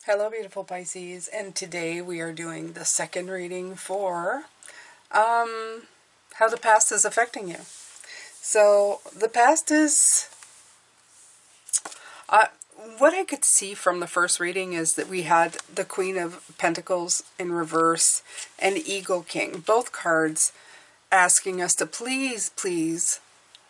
Hello, beautiful Pisces, and today we are doing the second reading for how the past is affecting you. So the past is, uh, what I could see from the first reading is that we had the Queen of Pentacles in reverse and Eagle King, both cards asking us to please, please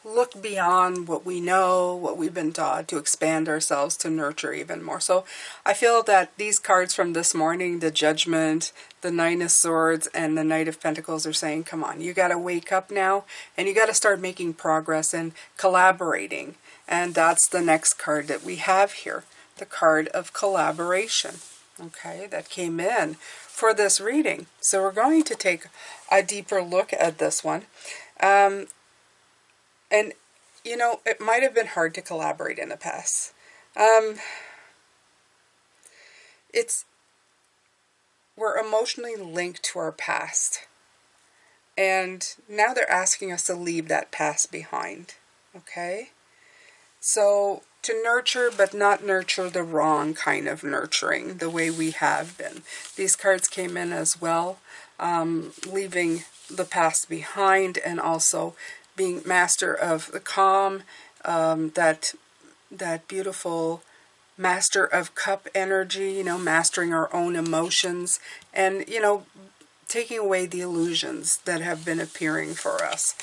look beyond what we know, what we've been taught, to expand ourselves, to nurture even more. So I feel that these cards from this morning, the Judgment, the Nine of Swords, and the Knight of Pentacles are saying, come on, you got to wake up now, and you got to start making progress and collaborating. And that's the next card that we have here, the card of collaboration. Okay, that came in for this reading. So we're going to take a deeper look at this one. And, you know, it might have been hard to collaborate in the past. We're emotionally linked to our past. And now they're asking us to leave that past behind. Okay? So, to nurture, but not nurture the wrong kind of nurturing, the way we have been. These cards came in as well, leaving the past behind, and also being master of the calm, that beautiful master of cup energy, you know, mastering our own emotions, and, you know, taking away the illusions that have been appearing for us.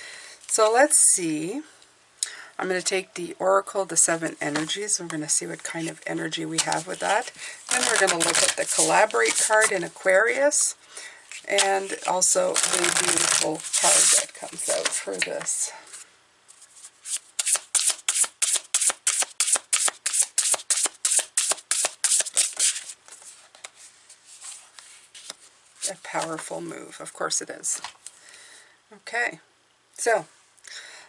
So let's see. I'm going to take the Oracle, the 7 energies. We're going to see what kind of energy we have with that. Then we're going to look at the Collaborate card in Aquarius, and also the beautiful card that comes out for this. A powerful move. Of course it is. Okay, so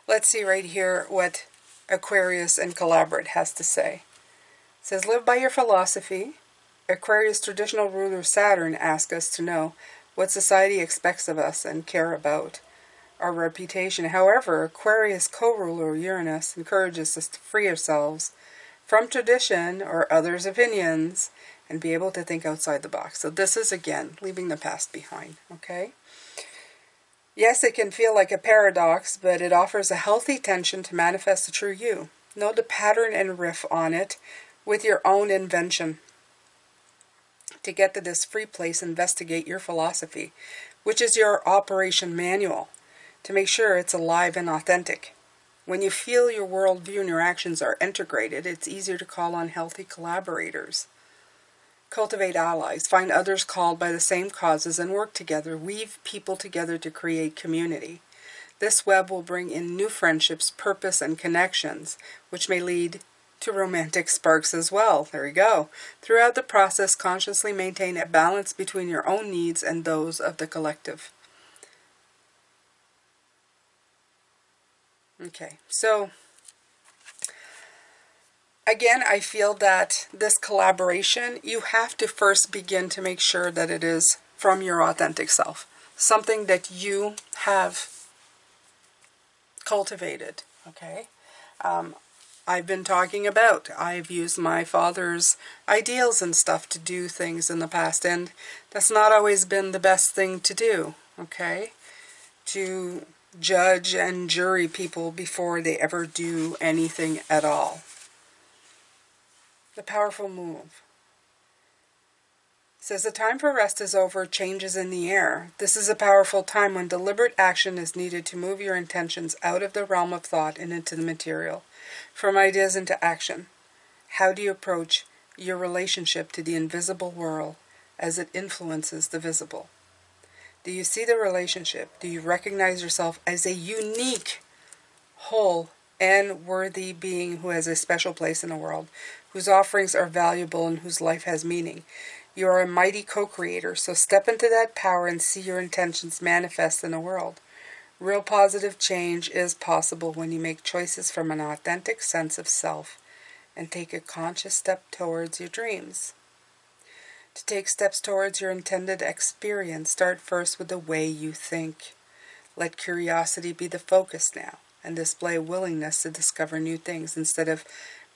let's see right here what Aquarius and Collaborate has to say. It says, live by your philosophy. Aquarius traditional ruler Saturn asks us to know what society expects of us and care about our reputation. However, Aquarius co-ruler Uranus encourages us to free ourselves from tradition or others' opinions and be able to think outside the box. So this is, again, leaving the past behind, okay? Yes, it can feel like a paradox, but it offers a healthy tension to manifest the true you. Know the pattern and riff on it with your own invention. To get to this free place, investigate your philosophy, which is your operation manual, to make sure it's alive and authentic. When you feel your worldview and your actions are integrated, it's easier to call on healthy collaborators. Cultivate allies, find others called by the same causes and work together. Weave people together to create community. This web will bring in new friendships, purpose, and connections, which may lead to romantic sparks as well. There we go. Throughout the process, consciously maintain a balance between your own needs and those of the collective. Okay, so again, I feel that this collaboration, you have to first begin to make sure that it is from your authentic self. Something that you have cultivated, okay? I've been talking about, I've used my father's ideals and stuff to do things in the past, and that's not always been the best thing to do, okay? To judge and jury people before they ever do anything at all. The powerful move. It says the time for rest is over, change is in the air. This is a powerful time when deliberate action is needed to move your intentions out of the realm of thought and into the material, from ideas into action. How do you approach your relationship to the invisible world as it influences the visible? Do you see the relationship? Do you recognize yourself as a unique, whole, and worthy being who has a special place in the world, whose offerings are valuable and whose life has meaning? You are a mighty co-creator, so step into that power and see your intentions manifest in the world. Real positive change is possible when you make choices from an authentic sense of self and take a conscious step towards your dreams. To take steps towards your intended experience, start first with the way you think. Let curiosity be the focus now, and display willingness to discover new things instead of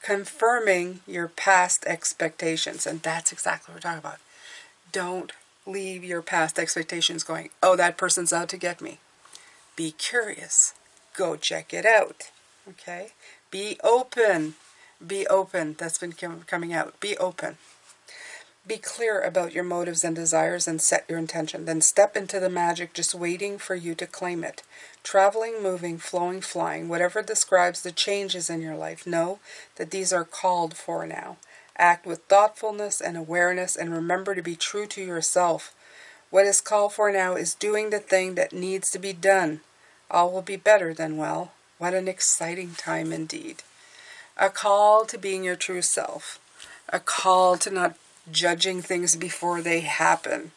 confirming your past expectations. And that's exactly what we're talking about. Don't leave your past expectations going, oh, that person's out to get me. Be curious. Go check it out. Okay? Be open. Be open. That's been coming out. Be open. Be clear about your motives and desires and set your intention. Then step into the magic just waiting for you to claim it. Traveling, moving, flowing, flying, whatever describes the changes in your life, know that these are called for now. Act with thoughtfulness and awareness, and remember to be true to yourself. What is called for now is doing the thing that needs to be done. All will be better than well. What an exciting time indeed. A call to being your true self. A call to not judging things before they happen.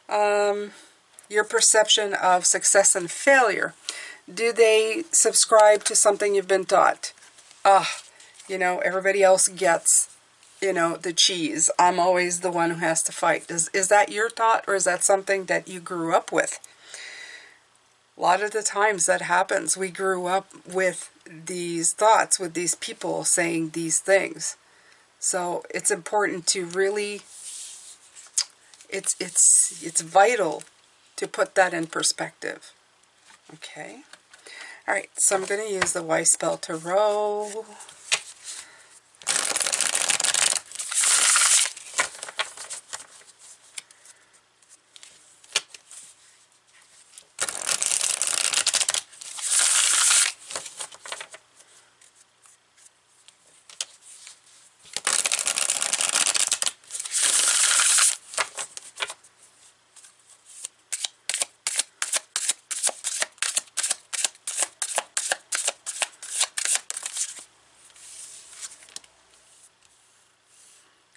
Your perception of success and failure. Do they subscribe to something you've been taught? Everybody else gets, the cheese. I'm always the one who has to fight. Is that your thought, or is that something that you grew up with? A lot of the times that happens. We grew up with these thoughts, with these people saying these things. So it's important to really, it's vital to put that in perspective. Okay. All right. So I'm going to use the Weiss Spell Tarot.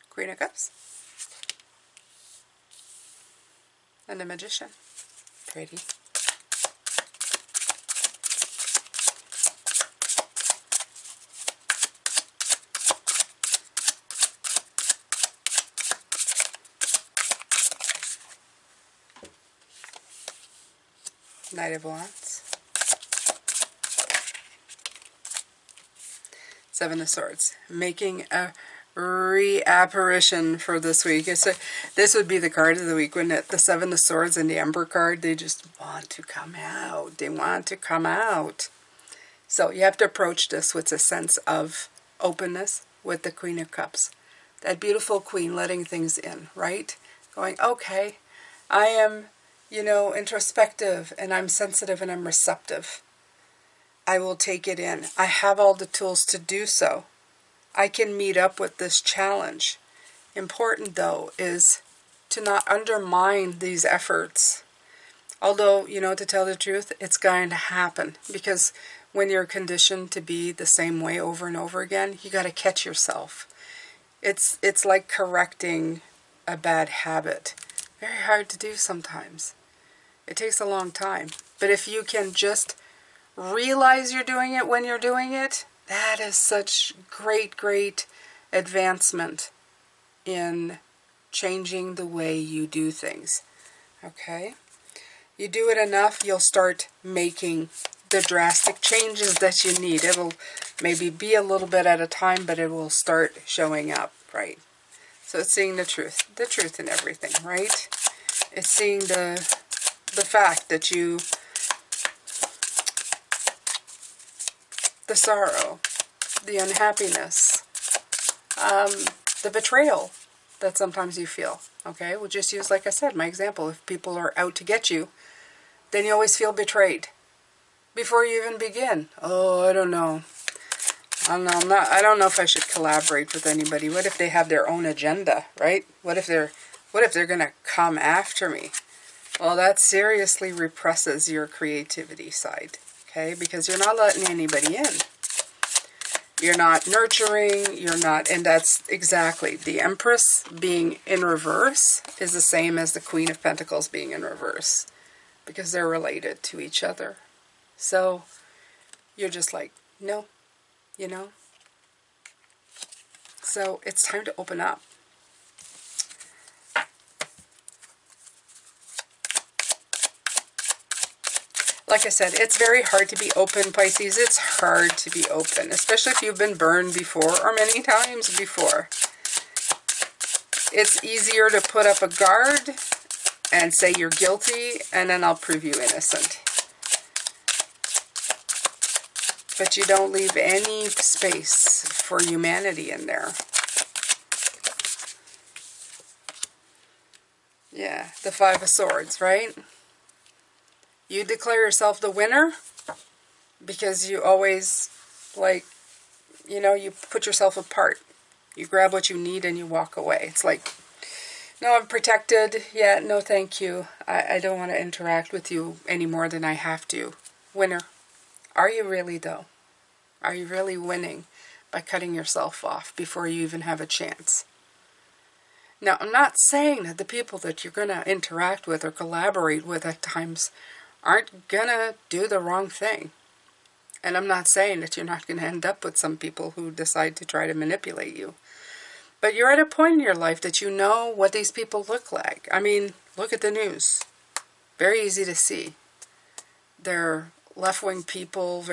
Queen of Cups. And the Magician. Pretty. Knight of Wands. Seven of Swords. Making a reapparition for this week. This would be the card of the week, wouldn't it? The Seven of Swords and the Emperor card, they just want to come out. They want to come out. So you have to approach this with a sense of openness with the Queen of Cups. That beautiful queen letting things in, right? Going, okay, I am, introspective, and I'm sensitive, and I'm receptive. I will take it in. I have all the tools to do so. I can meet up with this challenge. Important, though, is to not undermine these efforts. Although, to tell the truth, it's going to happen. Because when you're conditioned to be the same way over and over again, you got to catch yourself. It's like correcting a bad habit. Very hard to do sometimes. It takes a long time. But if you can just realize you're doing it when you're doing it, that is such great advancement in changing the way you do things. Okay? You do it enough, you'll start making the drastic changes that you need. It'll maybe be a little bit at a time, but it will start showing up, right? So it's seeing the truth in everything, right? It's seeing the fact that the sorrow, the unhappiness, the betrayal that sometimes you feel. Okay, we'll just use, like I said, my example. If people are out to get you, then you always feel betrayed before you even begin. Oh, I don't know. I don't know if I should collaborate with anybody. What if they have their own agenda, right? What if they're gonna come after me? Well, that seriously represses your creativity side. Okay, because you're not letting anybody in. You're not nurturing, and that's exactly, the Empress being in reverse is the same as the Queen of Pentacles being in reverse, because they're related to each other. So, you're just like, no, So, it's time to open up. Like I said, it's very hard to be open, Pisces. It's hard to be open, especially if you've been burned before or many times before. It's easier to put up a guard and say you're guilty, and then I'll prove you innocent. But you don't leave any space for humanity in there. Yeah, the Five of Swords, right? You declare yourself the winner because you always, like, you know, you put yourself apart. You grab what you need and you walk away. It's like, no, I'm protected. Yeah, no thank you. I don't want to interact with you any more than I have to. Winner. Are you really, though? Are you really winning by cutting yourself off before you even have a chance? Now, I'm not saying that the people that you're going to interact with or collaborate with at times aren't going to do the wrong thing. And I'm not saying that you're not going to end up with some people who decide to try to manipulate you. But you're at a point in your life that you know what these people look like. I mean, look at the news. Very easy to see. They're left-wing people,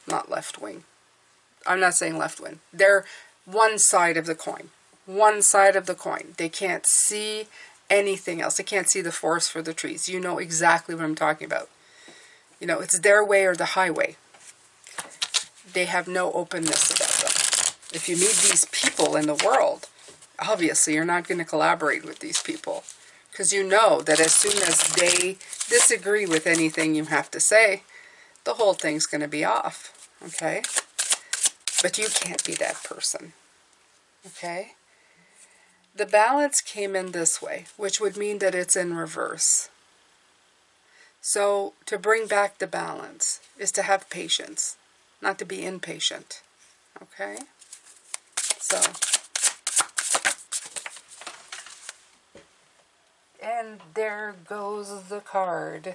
not left-wing. I'm not saying left-wing. They're one side of the coin. One side of the coin. They can't see anything else. They can't see the forest for the trees. You know exactly what I'm talking about. You know, it's their way or the highway. They have no openness about them. If you meet these people in the world, obviously you're not going to collaborate with these people. Because you know that as soon as they disagree with anything you have to say, the whole thing's going to be off. Okay? But you can't be that person. Okay? The balance came in this way, which would mean that it's in reverse. So to bring back the balance is to have patience, not to be impatient. Okay? So, and there goes the card.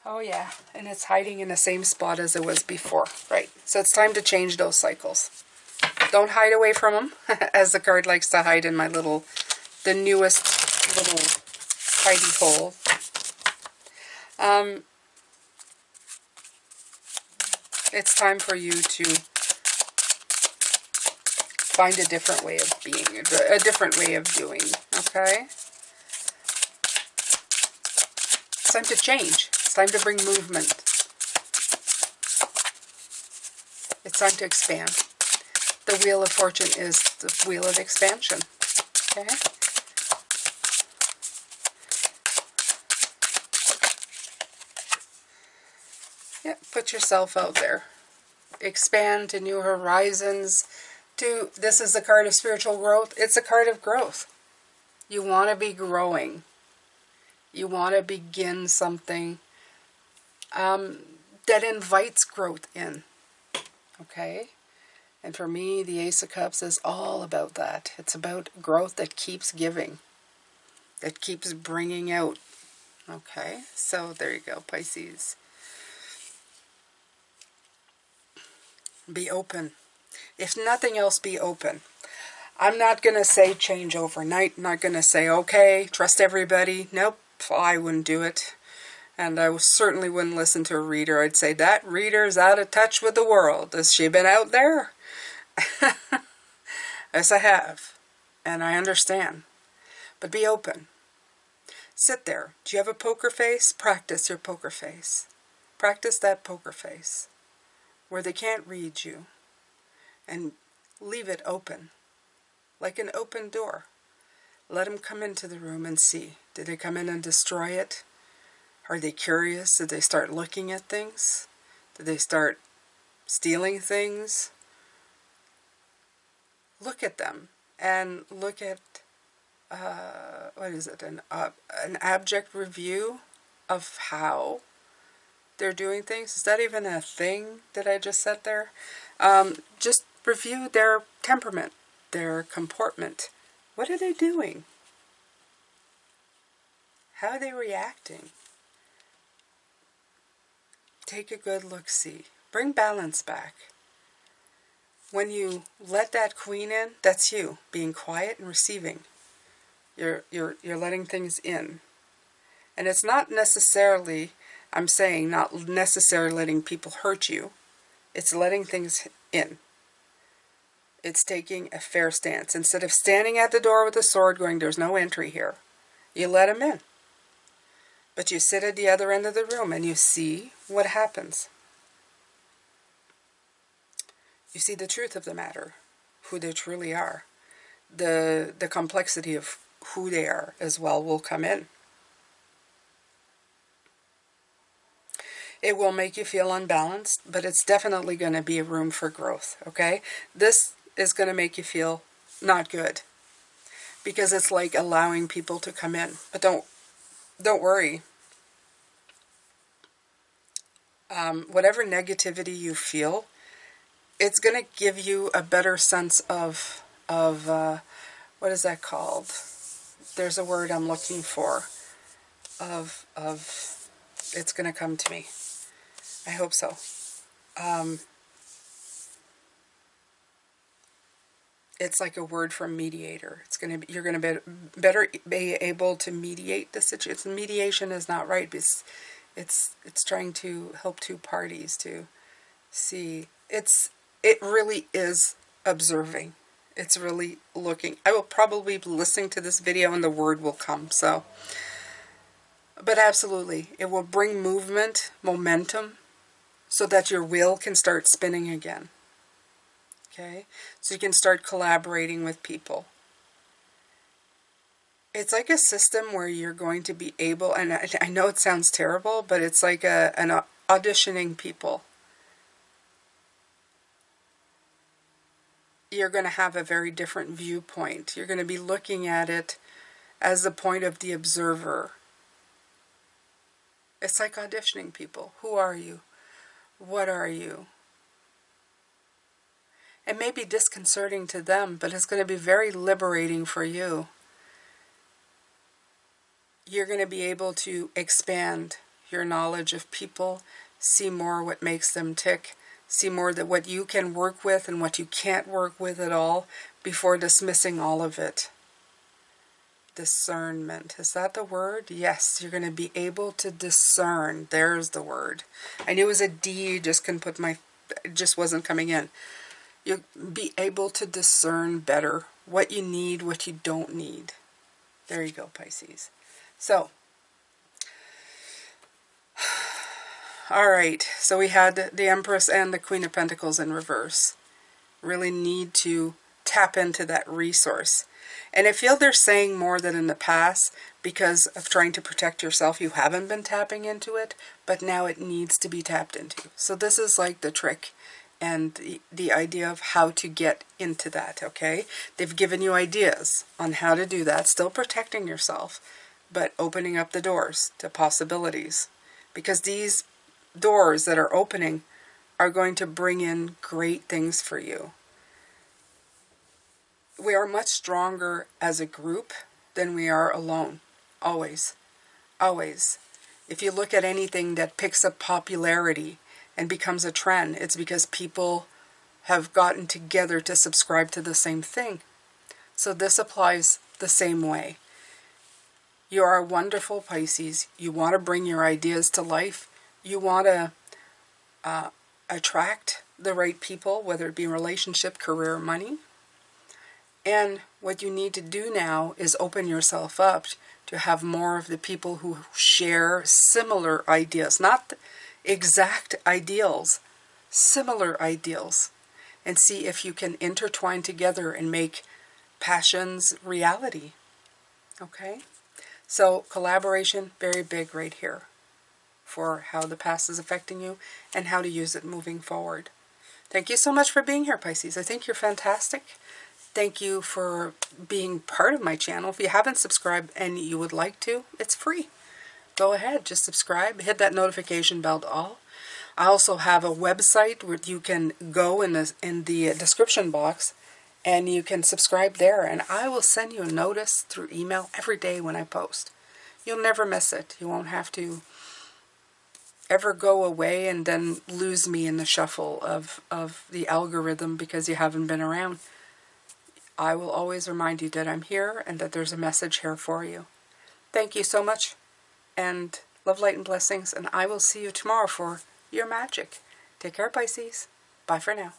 Oh yeah, and it's hiding in the same spot as it was before, right? So it's time to change those cycles. Don't hide away from them, as the card likes to hide in the newest little hidey hole. It's time for you to find a different way of being, a different way of doing, okay? It's time to change. It's time to bring movement. It's time to expand. The Wheel of Fortune is the wheel of expansion, okay? Yeah, put yourself out there. Expand to new horizons. This is the card of spiritual growth. It's a card of growth. You want to be growing. You want to begin something that invites growth in. Okay? And for me, the Ace of Cups is all about that. It's about growth that keeps giving. That keeps bringing out. Okay? So there you go, Pisces. Be open. If nothing else, be open. I'm not going to say change overnight. I'm not going to say, okay, trust everybody. Nope, I wouldn't do it. And I certainly wouldn't listen to a reader. I'd say, that reader's out of touch with the world. Has she been out there? Yes, I have. And I understand. But be open. Sit there. Do you have a poker face? Practice your poker face. Practice that poker face. Where they can't read you. And leave it open. Like an open door. Let them come into the room and see. Did they come in and destroy it? Are they curious? Did they start looking at things? Did they start stealing things? Look at them. And look at, what is it? An abject review of how they're doing things. Is that even a thing that I just said there? Just review their temperament, their comportment. What are they doing? How are they reacting? Take a good look-see. Bring balance back. When you let that queen in, that's you, being quiet and receiving. You're letting things in. And it's not necessarily, I'm saying, not necessarily letting people hurt you. It's letting things in. It's taking a fair stance. Instead of standing at the door with a sword going, there's no entry here, you let them in. But you sit at the other end of the room and you see what happens. You see the truth of the matter, who they truly are. The complexity of who they are as well will come in. It will make you feel unbalanced, but it's definitely going to be a room for growth, okay? This is going to make you feel not good, because it's like allowing people to come in. But don't worry. Whatever negativity you feel, it's going to give you a better sense of what is that called? There's a word I'm looking for. Of it's going to come to me. I hope so. It's like a word from mediator. It's going to be, you're going to be better be able to mediate the situation. Mediation is not right, because it's trying to help two parties to see. It really is observing. It's really looking. I will probably be listening to this video and the word will come. So, but absolutely, it will bring movement, momentum, so that your wheel can start spinning again. Okay? So you can start collaborating with people. It's like a system where you're going to be able, and I know it sounds terrible, but it's like an auditioning people. You're going to have a very different viewpoint. You're going to be looking at it as the point of the observer. It's like auditioning people. Who are you? What are you? It may be disconcerting to them, but it's going to be very liberating for you. You're going to be able to expand your knowledge of people, see more what makes them tick, see more that what you can work with and what you can't work with at all, before dismissing all of it. Discernment. Is that the word? Yes, you're going to be able to discern. There's the word. I knew it was a D, just couldn't put it just wasn't coming in. You'll be able to discern better what you need, what you don't need. There you go, Pisces. So, all right. So we had the Empress and the Queen of Pentacles in reverse. Really need to tap into that resource. And I feel they're saying more than in the past, because of trying to protect yourself. You haven't been tapping into it, but now it needs to be tapped into. So this is like the trick and the idea of how to get into that, okay? They've given you ideas on how to do that, still protecting yourself, but opening up the doors to possibilities. Because these doors that are opening are going to bring in great things for you. We are much stronger as a group than we are alone. Always. Always. If you look at anything that picks up popularity and becomes a trend, it's because people have gotten together to subscribe to the same thing. So this applies the same way. You are a wonderful Pisces. You want to bring your ideas to life. You want to attract the right people, whether it be relationship, career, money. And what you need to do now is open yourself up to have more of the people who share similar ideas, not exact ideals, similar ideals, and see if you can intertwine together and make passions reality. Okay? So collaboration, very big right here for how the past is affecting you and how to use it moving forward. Thank you so much for being here, Pisces. I think you're fantastic. Thank you for being part of my channel. If you haven't subscribed and you would like to, it's free. Go ahead, just subscribe, hit that notification bell to all. I also have a website where you can go in the description box and you can subscribe there, and I will send you a notice through email every day when I post. You'll never miss it. You won't have to ever go away and then lose me in the shuffle of the algorithm because you haven't been around. I will always remind you that I'm here and that there's a message here for you. Thank you so much. and love, light, and blessings, and I will see you tomorrow for your magic. Take care, Pisces. Bye for now.